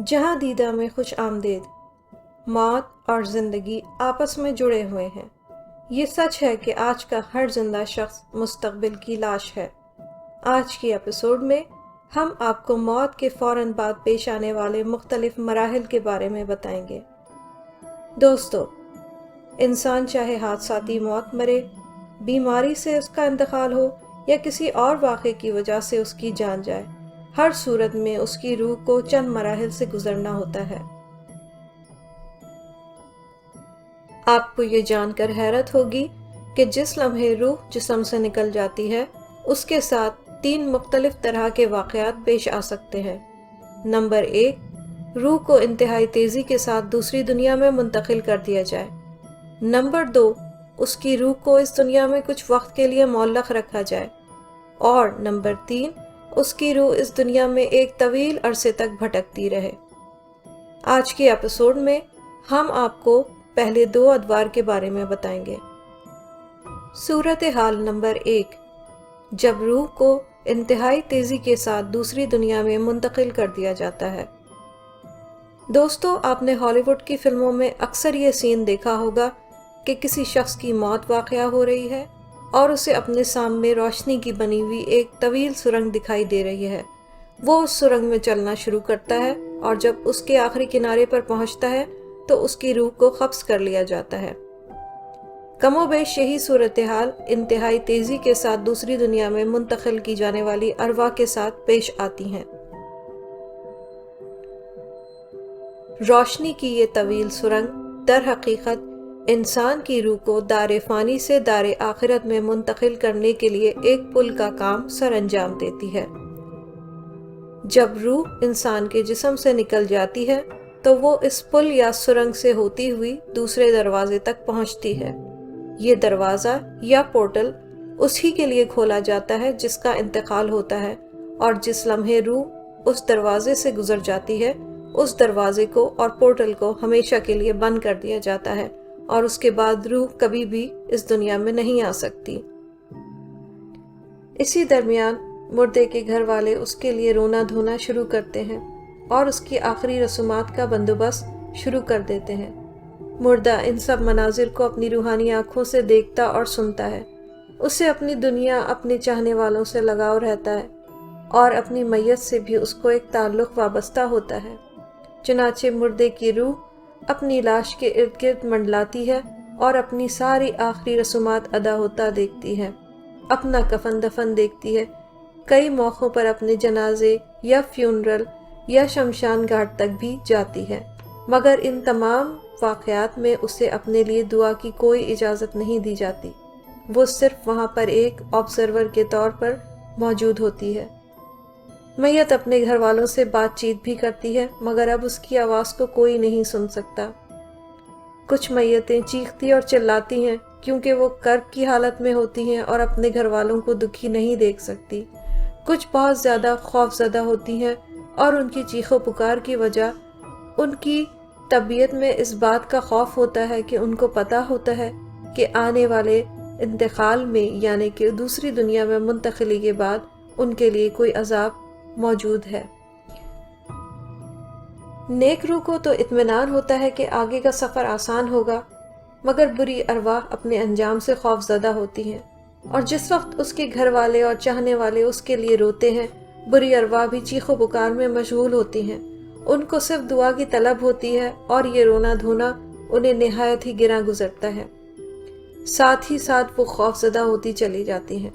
جہاں دیدہ میں خوش آمدید، موت اور زندگی آپس میں جڑے ہوئے ہیں۔ یہ سچ ہے کہ آج کا ہر زندہ شخص مستقبل کی لاش ہے۔ آج کی ایپیسوڈ میں ہم آپ کو موت کے فوراً بعد پیش آنے والے مختلف مراحل کے بارے میں بتائیں گے۔ دوستو، انسان چاہے حادثاتی موت مرے، بیماری سے اس کا انتقال ہو یا کسی اور واقعے کی وجہ سے اس کی جان جائے، ہر صورت میں اس کی روح کو چند مراحل سے گزرنا ہوتا ہے۔ آپ کو یہ جان کر حیرت ہوگی کہ جس لمحے روح جسم سے نکل جاتی ہے، اس کے ساتھ 3 مختلف طرح کے واقعات پیش آ سکتے ہیں۔ نمبر 1، روح کو انتہائی تیزی کے ساتھ دوسری دنیا میں منتقل کر دیا جائے۔ نمبر 2، اس کی روح کو اس دنیا میں کچھ وقت کے لیے معلق رکھا جائے۔ اور نمبر 3، اس کی روح اس دنیا میں ایک طویل عرصے تک بھٹکتی رہے۔ آج کی ایپیسوڈ میں ہم آپ کو پہلے 2 ادوار کے بارے میں بتائیں گے۔ صورتحال نمبر 1، جب روح کو انتہائی تیزی کے ساتھ دوسری دنیا میں منتقل کر دیا جاتا ہے۔ دوستو، آپ نے ہالی ووڈ کی فلموں میں اکثر یہ سین دیکھا ہوگا کہ کسی شخص کی موت واقع ہو رہی ہے اور اسے اپنے سامنے روشنی کی بنی ہوئی ایک طویل سرنگ دکھائی دے رہی ہے۔ وہ اس سرنگ میں چلنا شروع کرتا ہے اور جب اس کے آخری کنارے پر پہنچتا ہے تو اس کی روح کو قبض کر لیا جاتا ہے۔ کم و بیش یہی صورتحال انتہائی تیزی کے ساتھ دوسری دنیا میں منتقل کی جانے والی ارواح کے ساتھ پیش آتی ہیں۔ روشنی کی یہ طویل سرنگ در حقیقت انسان کی روح کو دار فانی سے دار آخرت میں منتقل کرنے کے لیے ایک پل کا کام سر انجام دیتی ہے۔ جب روح انسان کے جسم سے نکل جاتی ہے تو وہ اس پل یا سرنگ سے ہوتی ہوئی دوسرے دروازے تک پہنچتی ہے۔ یہ دروازہ یا پورٹل اسی کے لیے کھولا جاتا ہے جس کا انتقال ہوتا ہے، اور جس لمحے روح اس دروازے سے گزر جاتی ہے، اس دروازے کو اور پورٹل کو ہمیشہ کے لیے بند کر دیا جاتا ہے اور اس کے بعد روح کبھی بھی اس دنیا میں نہیں آ سکتی۔ اسی درمیان مردے کے گھر والے اس کے لیے رونا دھونا شروع کرتے ہیں اور اس کی آخری رسومات کا بندوبست شروع کر دیتے ہیں۔ مردہ ان سب مناظر کو اپنی روحانی آنکھوں سے دیکھتا اور سنتا ہے۔ اسے اپنی دنیا، اپنے چاہنے والوں سے لگاؤ رہتا ہے اور اپنی میت سے بھی اس کو ایک تعلق وابستہ ہوتا ہے۔ چنانچہ مردے کی روح اپنی لاش کے ارد گرد منڈلاتی ہے اور اپنی ساری آخری رسومات ادا ہوتا دیکھتی ہے، اپنا کفن دفن دیکھتی ہے، کئی موقعوں پر اپنے جنازے یا فیونرل یا شمشان گھاٹ تک بھی جاتی ہے، مگر ان تمام واقعات میں اسے اپنے لیے دعا کی کوئی اجازت نہیں دی جاتی۔ وہ صرف وہاں پر ایک آبزرور کے طور پر موجود ہوتی ہے۔ میت اپنے گھر والوں سے بات چیت بھی کرتی ہے، مگر اب اس کی آواز کو کوئی نہیں سن سکتا۔ کچھ میتیں چیختی اور چلاتی ہیں کیونکہ وہ کرب کی حالت میں ہوتی ہیں اور اپنے گھر والوں کو دکھی نہیں دیکھ سکتی۔ کچھ بہت زیادہ خوف زدہ ہوتی ہیں اور ان کی چیخ و پکار کی وجہ ان کی طبیعت میں اس بات کا خوف ہوتا ہے کہ ان کو پتہ ہوتا ہے کہ آنے والے انتقال میں، یعنی کہ دوسری دنیا میں منتقلی کے بعد ان کے لیے کوئی عذاب موجود ہے۔ نیک روح کو تو اطمینان ہوتا ہے کہ آگے کا سفر آسان ہوگا، مگر بری ارواح اپنے انجام سے خوف زدہ ہوتی ہیں، اور جس وقت اس کے گھر والے اور چاہنے والے اس کے لیے روتے ہیں، بری ارواح بھی چیخ و پکار میں مشغول ہوتی ہیں۔ ان کو صرف دعا کی طلب ہوتی ہے اور یہ رونا دھونا انہیں نہایت ہی گراں گزرتا ہے۔ ساتھ ہی ساتھ وہ خوف زدہ ہوتی چلی جاتی ہیں۔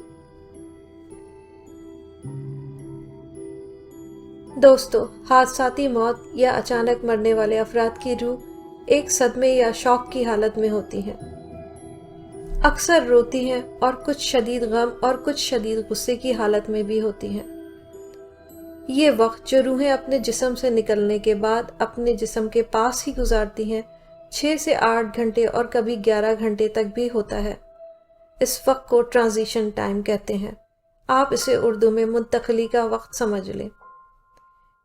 دوستو، حادثاتی موت یا اچانک مرنے والے افراد کی روح ایک صدمے یا شوق کی حالت میں ہوتی ہیں۔ اکثر روتی ہیں اور کچھ شدید غم اور کچھ شدید غصے کی حالت میں بھی ہوتی ہیں۔ یہ وقت جو روحیں اپنے جسم سے نکلنے کے بعد اپنے جسم کے پاس ہی گزارتی ہیں، 6 سے 8 گھنٹے اور کبھی 11 گھنٹے تک بھی ہوتا ہے۔ اس وقت کو ٹرانزیشن ٹائم کہتے ہیں۔ آپ اسے اردو میں منتقلی کا وقت سمجھ لیں۔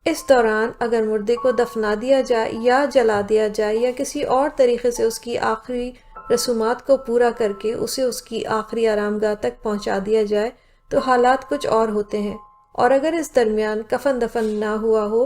اس دوران اگر مردے کو دفنا دیا جائے یا جلا دیا جائے یا کسی اور طریقے سے اس کی آخری رسومات کو پورا کر کے اسے اس کی آخری آرام گاہ تک پہنچا دیا جائے تو حالات کچھ اور ہوتے ہیں، اور اگر اس درمیان کفن دفن نہ ہوا ہو